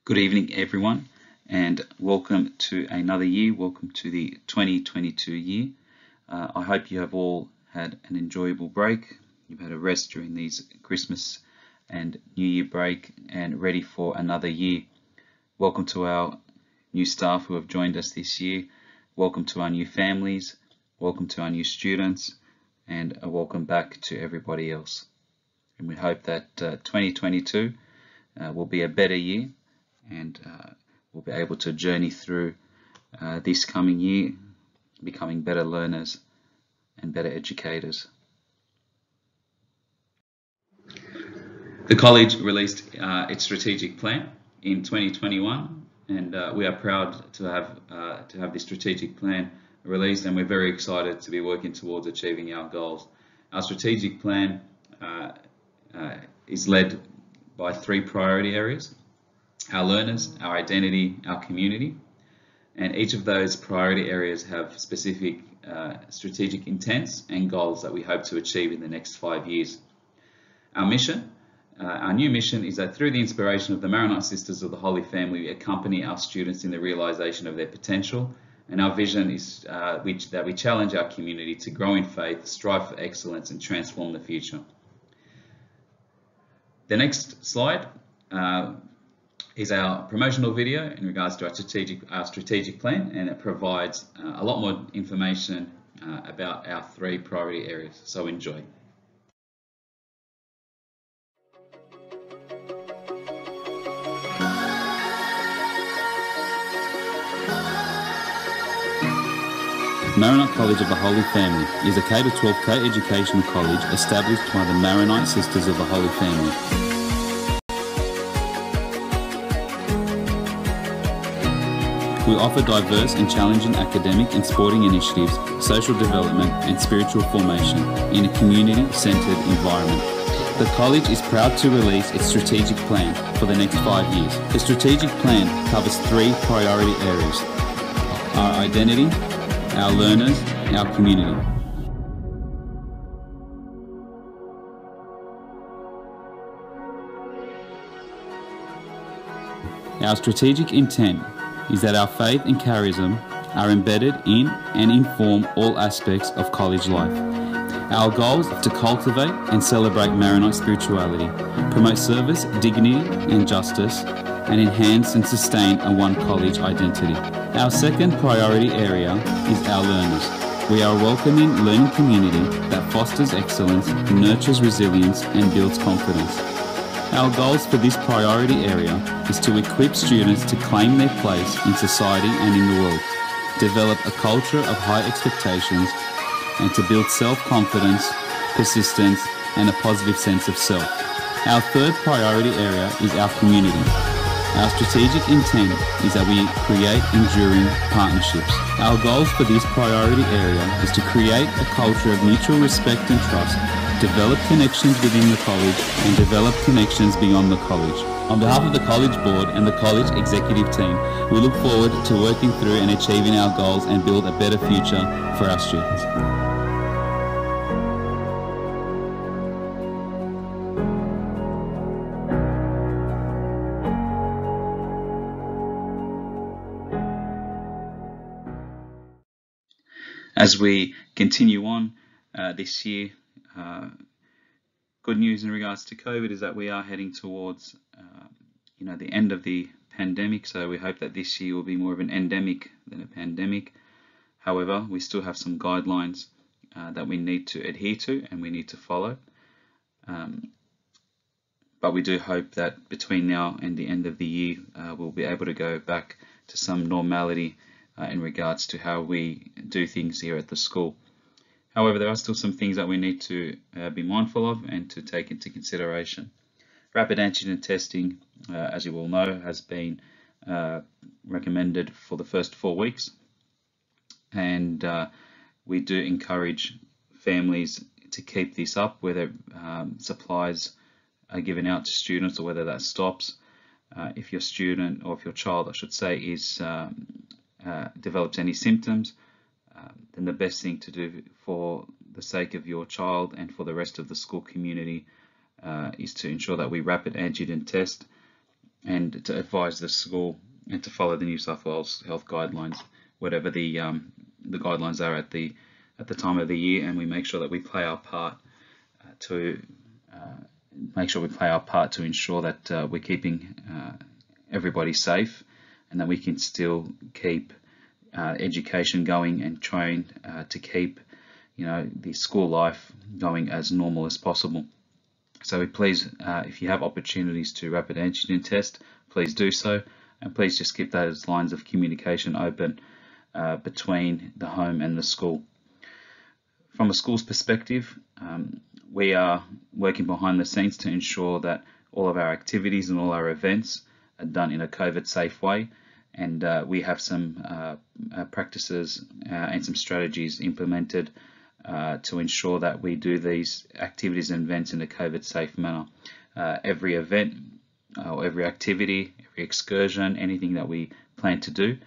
Good evening, everyone, and welcome to another year. Welcome to the 2022 year. I hope you have all had an enjoyable break. You've had a rest during these Christmas and New Year break and ready for another year. Welcome to our new staff who have joined us this year. Welcome to our new families. Welcome to our new students, and a welcome back to everybody else. And we hope that 2022 will be a better year, and we'll be able to journey through this coming year, becoming better learners and better educators. The college released its strategic plan in 2021, and we are proud to have this strategic plan released, and we're very excited to be working towards achieving our goals. Our strategic plan is led by three priority areas: our learners, our identity, our community. And each of those priority areas have specific strategic intents and goals that we hope to achieve in the next 5 years. Our mission, our new mission, is that through the inspiration of the Maronite Sisters of the Holy Family, we accompany our students in the realization of their potential. And our vision is that we challenge our community to grow in faith, strive for excellence, and transform the future. The next slide is our promotional video in regards to our strategic plan, and it provides a lot more information about our three priority areas. So enjoy. Maronite College of the Holy Family is a K-12 co-educational college established by the Maronite Sisters of the Holy Family. We offer diverse and challenging academic and sporting initiatives, social development and spiritual formation in a community-centered environment. The college is proud to release its strategic plan for the next 5 years. The strategic plan covers three priority areas: our identity, our learners, our community. Our strategic intent is that our faith and charism are embedded in and inform all aspects of college life. Our goals are to cultivate and celebrate Maronite spirituality, promote service, dignity and justice, and enhance and sustain a one college identity. Our second priority area is our learners. We are a welcoming learning community that fosters excellence, nurtures resilience, and builds confidence. Our goals for this priority area is to equip students to claim their place in society and in the world, develop a culture of high expectations, and to build self-confidence, persistence, and a positive sense of self. Our third priority area is our community. Our strategic intent is that we create enduring partnerships. Our goals for this priority area is to create a culture of mutual respect and trust, develop connections within the college, and develop connections beyond the college. On behalf of the College Board and the College Executive Team, we look forward to working through and achieving our goals and build a better future for our students. As we continue on this year, good news in regards to COVID is that we are heading towards the end of the pandemic, so we hope that this year will be more of an endemic than a pandemic. However, we still have some guidelines that we need to adhere to and we need to follow. But we do hope that between now and the end of the year, we'll be able to go back to some normality in regards to how we do things here at the school. However, there are still some things that we need to be mindful of and to take into consideration. Rapid antigen testing, as you all know, has been recommended for the first 4 weeks, and we do encourage families to keep this up, whether supplies are given out to students or whether that stops. If your student, or if your child, I should say, is develops any symptoms, then the best thing to do for the sake of your child and for the rest of the school community is to ensure that we rapid antigen test and to advise the school and to follow the New South Wales health guidelines, whatever the guidelines are at the time of the year, and we make sure that we play our part to ensure that we're keeping everybody safe, and that we can still keep education going and trying to keep the school life going as normal as possible. So please, if you have opportunities to rapid antigen test, please do so, and please just keep those lines of communication open between the home and the school. From a school's perspective, we are working behind the scenes to ensure that all of our activities and all our events are done in a COVID-safe way, and we have some practices and some strategies implemented to ensure that we do these activities and events in a COVID-safe manner. Every event, or every activity, every excursion, anything that we plan to do,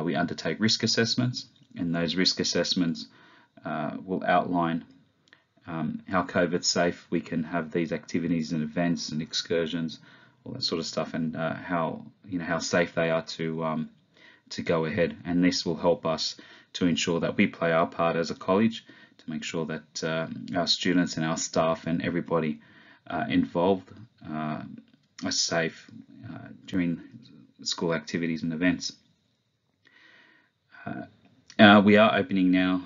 we undertake risk assessments, and those risk assessments will outline how COVID safe we can have these activities and events and excursions, all that sort of stuff, and how safe they are to go ahead. And this will help us to ensure that we play our part as a college to make sure that our students and our staff and everybody involved are safe during school activities and events. We are opening now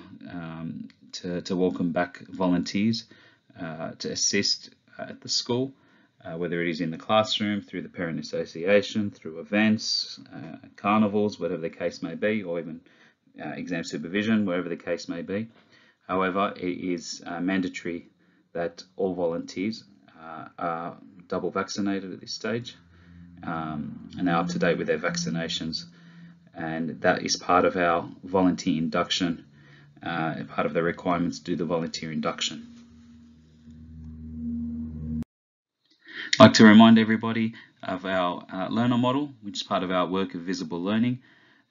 to welcome back volunteers to assist at the school, whether it is in the classroom, through the parent association, through events, carnivals, whatever the case may be, or even exam supervision, wherever the case may be. However, it is mandatory that all volunteers are double vaccinated at this stage and are up to date with their vaccinations, and that is part of our volunteer induction, part of the requirements to do the volunteer induction. I'd like to remind everybody of our learner model, which is part of our work of visible learning,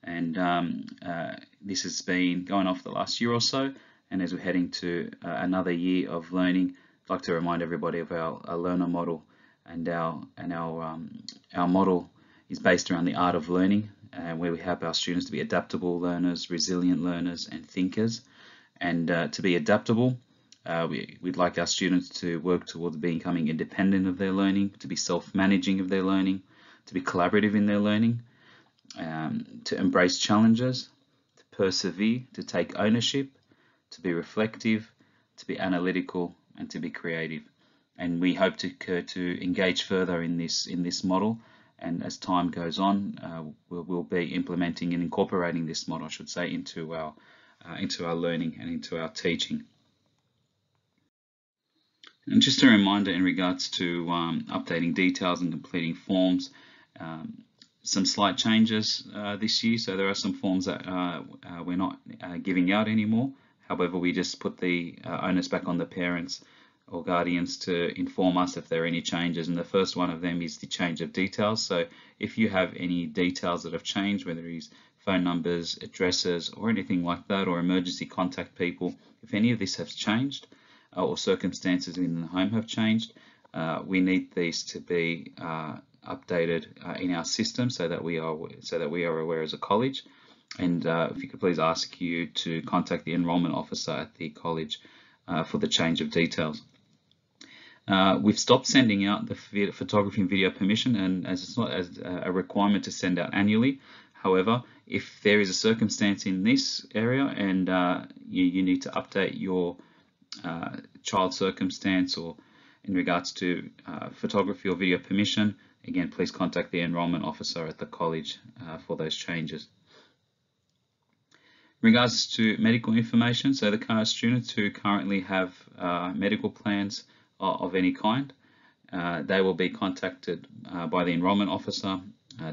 and this has been going off the last year or so, and as we're heading to another year of learning, I'd like to remind everybody of our learner model, and our model is based around the art of learning, where we help our students to be adaptable learners, resilient learners, and thinkers. And to be adaptable, we'd like our students to work towards becoming independent of their learning, to be self-managing of their learning, to be collaborative in their learning, to embrace challenges, to persevere, to take ownership, to be reflective, to be analytical, and to be creative. And we hope to engage further in this model. And as time goes on, we'll be implementing and incorporating this model, I should say, into our learning and into our teaching. And just a reminder in regards to updating details and completing forms, some slight changes this year. So there are some forms that we're not giving out anymore. However, we just put the onus back on the parents or guardians to inform us if there are any changes, and the first one of them is the change of details. So if you have any details that have changed, whether it's phone numbers, addresses, or anything like that, or emergency contact people, if any of this has changed or circumstances in the home have changed, we need these to be updated in our system so that we are aware as a college. And if you could please ask you to contact the enrolment officer at the college for the change of details. We've stopped sending out the photography and video permission, and as it's not as a requirement to send out annually. However, if there is a circumstance in this area and you need to update your child circumstance or in regards to photography or video permission, again, please contact the enrolment officer at the college for those changes. In regards to medical information, so the current students who currently have medical plans of any kind, they will be contacted by the enrolment officer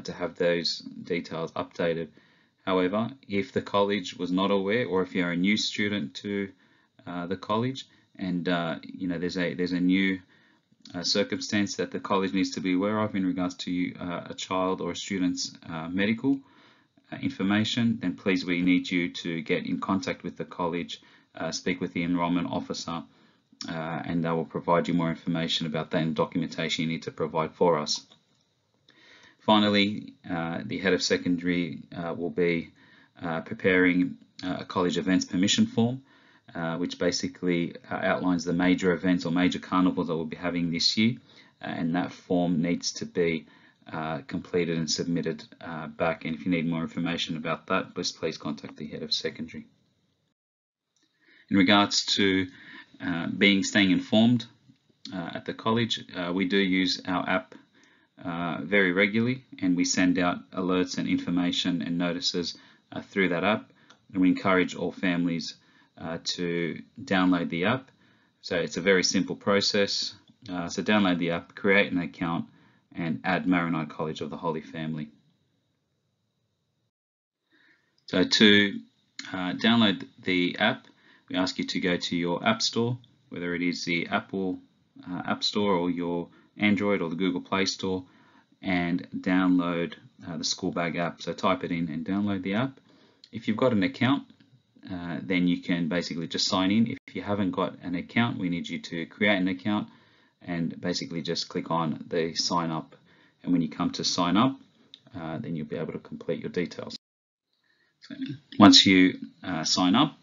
to have those details updated. However, if the college was not aware, or if you're a new student to the college and there's a new circumstance that the college needs to be aware of in regards to a child or a student's medical information, then please, we need you to get in contact with the college, speak with the enrolment officer, and they will provide you more information about that and documentation you need to provide for us. Finally, the head of secondary will be preparing a college events permission form, which basically outlines the major events or major carnivals that we'll be having this year, and that form needs to be completed and submitted back. And if you need more information about that, please contact the head of secondary. In regards to staying informed at the college, we do use our app very regularly, and we send out alerts and information and notices through that app, and we encourage all families to download the app. So it's a very simple process. So download the app, create an account, and add Maronite College of the Holy Family. So to download the app, we ask you to go to your App Store, whether it is the Apple App Store or your Android or the Google Play Store, and download the School Bag app. So type it in and download the app. If you've got an account, then you can basically just sign in. If you haven't got an account, we need you to create an account and basically just click on the sign up. And when you come to sign up, then you'll be able to complete your details. So once you sign up,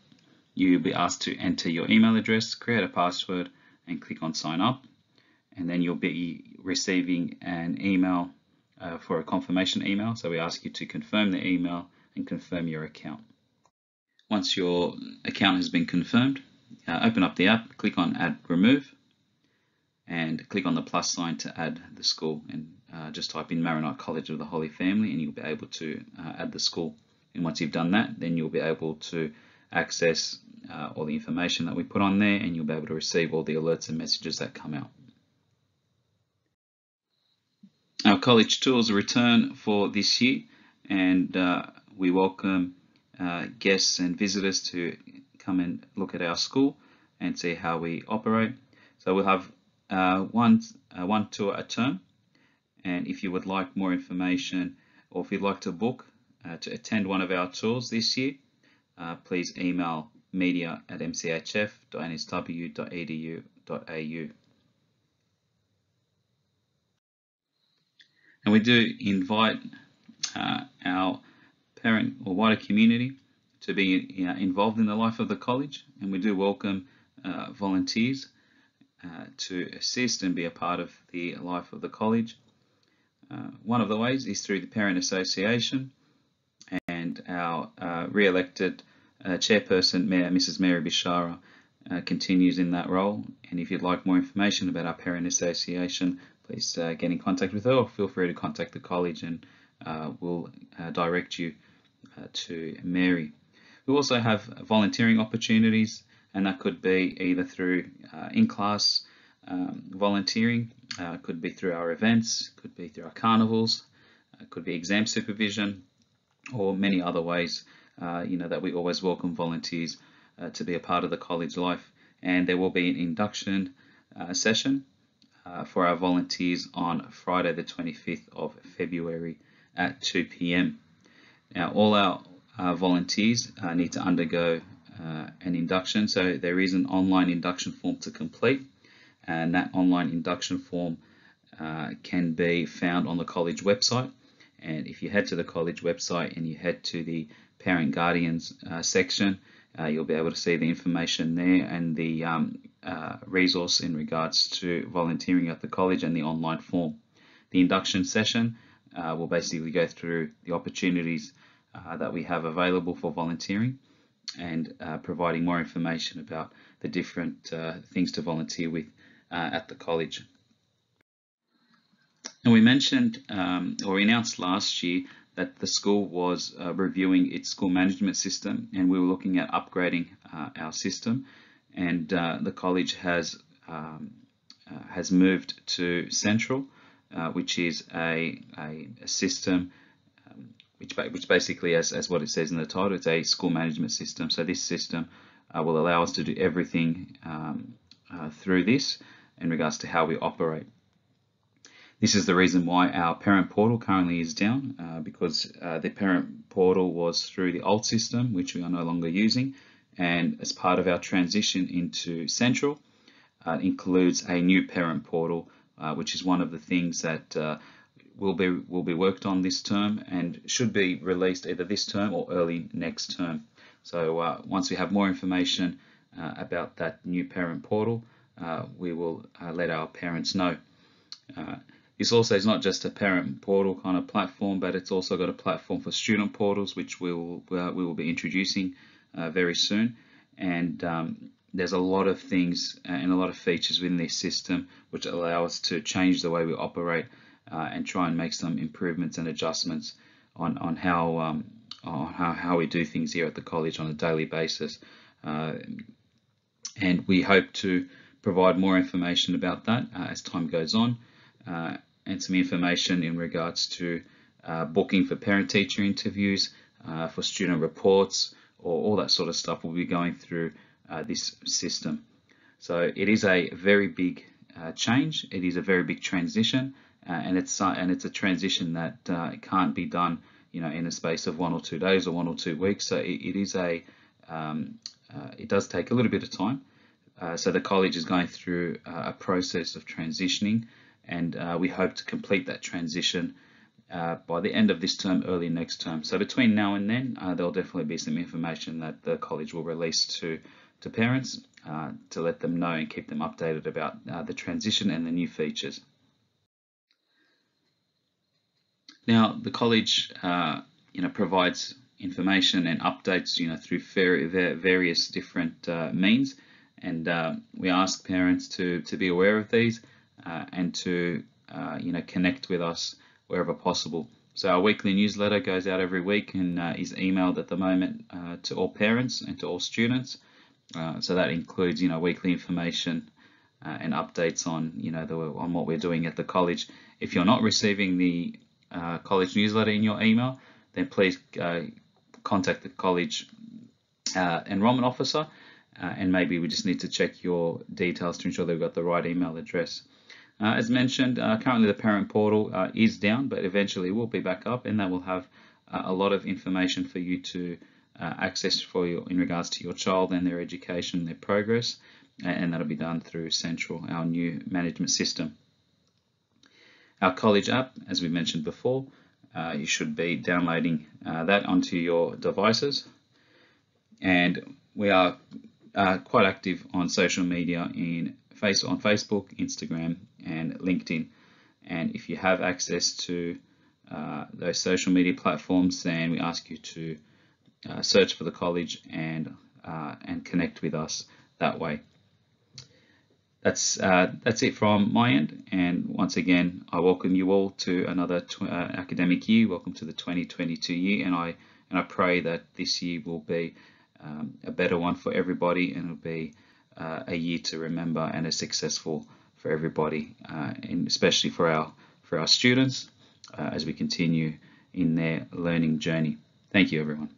you'll be asked to enter your email address, create a password, and click on sign up. And then you'll be receiving an email for a confirmation email. So we ask you to confirm the email and confirm your account. Once your account has been confirmed, open up the app, click on Add Remove, and click on the plus sign to add the school, and just type in Maronite College of the Holy Family, and you'll be able to add the school. And once you've done that, then you'll be able to access all the information that we put on there, and you'll be able to receive all the alerts and messages that come out. Our college tours return for this year, and we welcome guests and visitors to come and look at our school and see how we operate. So we'll have one tour a term, and if you would like more information, or if you'd like to book to attend one of our tours this year, please email media@mchf.nsw.edu.au. And we do invite our parent or wider community to be involved in the life of the college, and we do welcome volunteers to assist and be a part of the life of the college. One of the ways is through the Parent Association, and our re-elected chairperson, Mrs. Mary Bishara, continues in that role. And if you'd like more information about our Parent Association, please get in contact with her, or feel free to contact the college, and we'll direct you to Mary. We also have volunteering opportunities, and that could be either through in-class volunteering, could be through our events, could be through our carnivals, could be exam supervision, or many other ways that we always welcome volunteers to be a part of the college life. And there will be an induction session for our volunteers on Friday the 25th of February at 2 p.m. Now all our volunteers need to undergo an induction, so there is an online induction form to complete, and that online induction form can be found on the college website. And if you head to the college website and you head to the Parent Guardians section, you'll be able to see the information there and the resource in regards to volunteering at the college and the online form. The induction session will basically go through the opportunities that we have available for volunteering, and providing more information about the different things to volunteer with at the college. And we mentioned or announced last year that the school was reviewing its school management system, and we were looking at upgrading our system. And the college has moved to Central, which is a system which basically, as what it says in the title, it's a school management system. So this system will allow us to do everything through this in regards to how we operate. This is the reason why our parent portal currently is down, because the parent portal was through the old system, which we are no longer using. And as part of our transition into Central, includes a new parent portal, which is one of the things that will be worked on this term and should be released either this term or early next term. So once we have more information about that new parent portal, we will let our parents know. This also is not just a parent portal kind of platform, but it's also got a platform for student portals, which we will be introducing very soon. And there's a lot of things and a lot of features within this system which allow us to change the way we operate and try and make some improvements and adjustments on how we do things here at the college on a daily basis. And we hope to provide more information about that as time goes on, and some information in regards to booking for parent-teacher interviews, for student reports, or all that sort of stuff will be going through this system. So it is a very big change. It is a very big transition, and it's a transition that can't be done, in a space of 1 or 2 days or 1 or 2 weeks. So it does take a little bit of time. So the college is going through a process of transitioning, and we hope to complete that transition by the end of this term, early next term. So between now and then, there'll definitely be some information that the college will release to parents to let them know and keep them updated about the transition and the new features. Now, the college, provides information and updates, through various different means, and we ask parents to be aware of these and to, connect with us wherever possible. So our weekly newsletter goes out every week and is emailed at the moment to all parents and to all students. So that includes, weekly information and updates on, on what we're doing at the college. If you're not receiving the college newsletter in your email, then please contact the college enrollment officer, and maybe we just need to check your details to ensure they've got the right email address. As mentioned, currently the parent portal is down, but eventually will be back up, and that will have a lot of information for you to access in regards to your child and their education, their progress, and that'll be done through Central, our new management system. Our college app, as we mentioned before, you should be downloading that onto your devices, and we are quite active on social media on Facebook, Instagram, and LinkedIn. And if you have access to those social media platforms, then we ask you to search for the college and connect with us that way. That's it from my end, and once again I welcome you all to another academic year. Welcome to the 2022 year, and I pray that this year will be a better one for everybody, and it'll be a year to remember and a successful for everybody, and especially for our students as we continue in their learning journey. Thank you, everyone.